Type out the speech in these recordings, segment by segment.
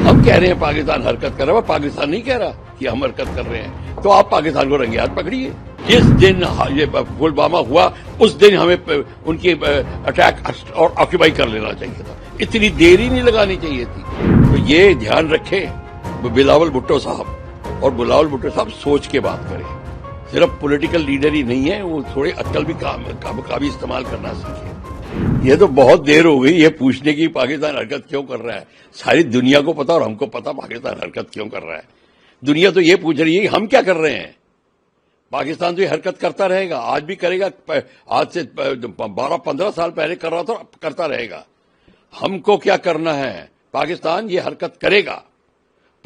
हम कह रहे हैं पाकिस्तान हरकत कर रहा है, पाकिस्तान नहीं कह रहा कि हम हरकत कर रहे हैं। तो आप पाकिस्तान को रंगे हाथ पकड़िए। जिस दिन ये पुलवामा हुआ उस दिन हमें उनकी अटैक और ऑक्यूपाई कर लेना चाहिए था, इतनी देरी नहीं लगानी चाहिए थी। तो ये ध्यान रखें बिलावल भुट्टो साहब, और बिलावल भुट्टो साहब सोच के बात करें। सिर्फ पॉलिटिकल लीडर ही नहीं है, वो थोड़े अक्ल भी का भी इस्तेमाल करना सीखे। ये तो बहुत देर हो गई ये पूछने की पाकिस्तान हरकत क्यों कर रहा है। सारी दुनिया को पता और हमको पता पाकिस्तान हरकत क्यों कर रहा है। दुनिया तो ये पूछ रही है हम क्या कर रहे हैं। पाकिस्तान तो ये हरकत करता रहेगा, आज भी करेगा, आज से 12-15 साल पहले कर रहा था, करता रहेगा। हमको क्या करना है, पाकिस्तान ये हरकत करेगा।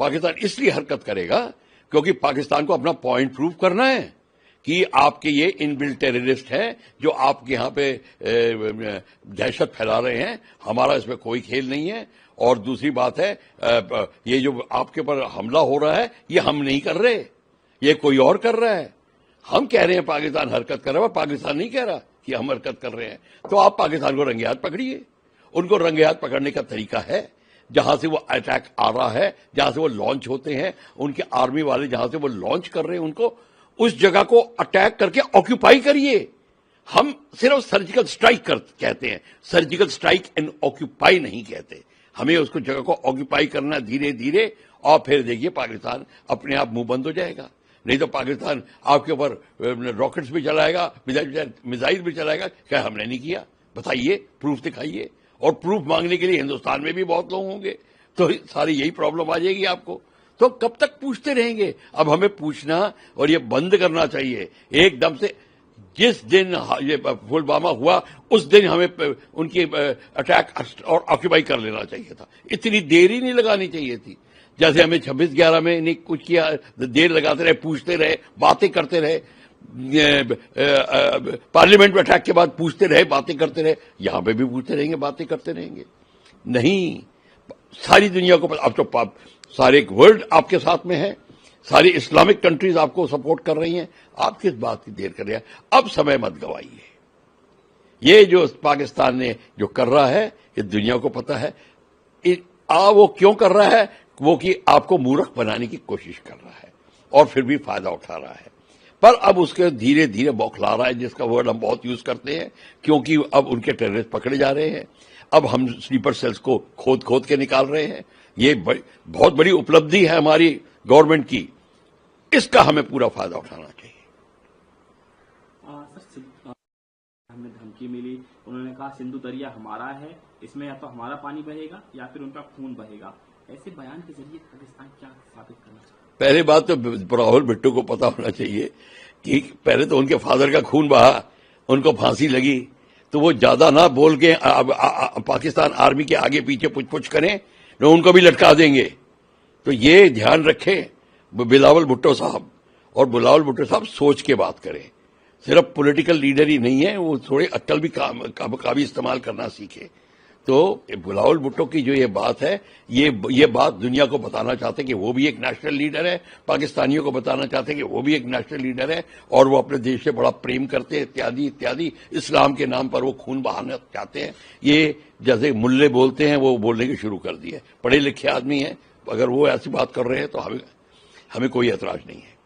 पाकिस्तान इसलिए हरकत करेगा क्योंकि पाकिस्तान को अपना पॉइंट प्रूव करना है कि आपके ये इनबिल्ट टेररिस्ट हैं जो आपके यहां पे दहशत फैला रहे हैं। हमारा इसमें कोई खेल नहीं है। और दूसरी बात है, ये जो आपके ऊपर हमला हो रहा है ये हम नहीं कर रहे, ये कोई और कर रहा है। हम कह रहे हैं पाकिस्तान हरकत कर रहा है, पाकिस्तान नहीं कह रहा कि हम हरकत कर रहे हैं। तो आप पाकिस्तान को रंगे हाथ पकड़िए। उनको रंगे हाथ पकड़ने का तरीका है, जहां से वो अटैक आ रहा है, जहां से वो लॉन्च होते हैं, उनके आर्मी वाले जहां से वो लॉन्च कर रहे हैं, उनको उस जगह को अटैक करके ऑक्यूपाई करिए। हम सिर्फ सर्जिकल स्ट्राइक कहते हैं, सर्जिकल स्ट्राइक एंड ऑक्यूपाई नहीं कहते। हमें उसको जगह को ऑक्यूपाई करना धीरे धीरे, और फिर देखिए पाकिस्तान अपने आप मुंह बंद हो जाएगा। नहीं तो पाकिस्तान आपके ऊपर रॉकेट्स भी चलाएगा, मिसाइल भी चलाएगा। क्या हमने नहीं किया? बताइए, प्रूफ दिखाइए। और प्रूफ मांगने के लिए हिंदुस्तान में भी बहुत लोग होंगे, तो सारी यही प्रॉब्लम आ जाएगी आपको। तो कब तक पूछते रहेंगे? अब हमें पूछना और ये बंद करना चाहिए एकदम से। जिस दिन ये पुलवामा हुआ उस दिन हमें उनकी अटैक और ऑक्यूपाई कर लेना चाहिए था, इतनी देरी नहीं लगानी चाहिए थी। जैसे हमें 26/11 में नहीं कुछ किया, देर लगाते रहे, पूछते रहे, बातें करते रहे। पार्लियामेंट में अटैक के बाद पूछते रहे, बातें करते रहे। यहां पे भी पूछते रहेंगे, बातें करते रहेंगे। नहीं, सारी दुनिया को अब तो सारे वर्ल्ड आपके साथ में है, सारी इस्लामिक कंट्रीज आपको सपोर्ट कर रही हैं। आप किस बात की देर कर रहे हैं? अब समय मत गवाइए। ये जो पाकिस्तान ने जो कर रहा है ये दुनिया को पता है। वो क्यों कर रहा है? वो कि आपको मूर्ख बनाने की कोशिश कर रहा है और फिर भी फायदा उठा रहा है। पर अब उसके धीरे धीरे बौखला रहा है, जिसका वर्ड हम बहुत यूज करते हैं, क्योंकि अब उनके टेररिस्ट पकड़े जा रहे हैं। अब हम स्लीपर सेल्स को खोद खोद के निकाल रहे हैं। ये बहुत बड़ी उपलब्धि है हमारी गवर्नमेंट की, इसका हमें पूरा फायदा उठाना चाहिए। हमें धमकी मिली, उन्होंने कहा सिंधु दरिया हमारा है, इसमें या तो हमारा पानी बहेगा या फिर उनका खून बहेगा। ऐसे बयान के जरिए पाकिस्तान क्या साबित करना चाहता है? पहली बात तो बिलावल भुट्टो को पता होना चाहिए कि पहले तो उनके फादर का खून बहा, उनको फांसी लगी, तो वो ज्यादा ना बोल के पाकिस्तान आर्मी के आगे पीछे पुछ करें, तो उनको भी लटका देंगे। तो ये ध्यान रखें बिलावल भुट्टो साहब, और बिलावल भुट्टो साहब सोच के बात करें। सिर्फ पॉलिटिकल लीडर ही नहीं है, वो थोड़े अक्ल भी का भी इस्तेमाल करना सीखे। तो बिलावल भुट्टो की जो ये बात है, ये बात दुनिया को बताना चाहते हैं कि वो भी एक नेशनल लीडर है, पाकिस्तानियों को बताना चाहते हैं कि वो भी एक नेशनल लीडर है और वो अपने देश से बड़ा प्रेम करते हैं, इत्यादि इत्यादि। इस्लाम के नाम पर वो खून बहाना चाहते हैं। ये जैसे मुल्ले बोलते हैं वो बोलने की शुरू कर दिए। पढ़े लिखे आदमी हैं, अगर वो ऐसी बात कर रहे हैं तो हमें कोई ऐतराज नहीं है।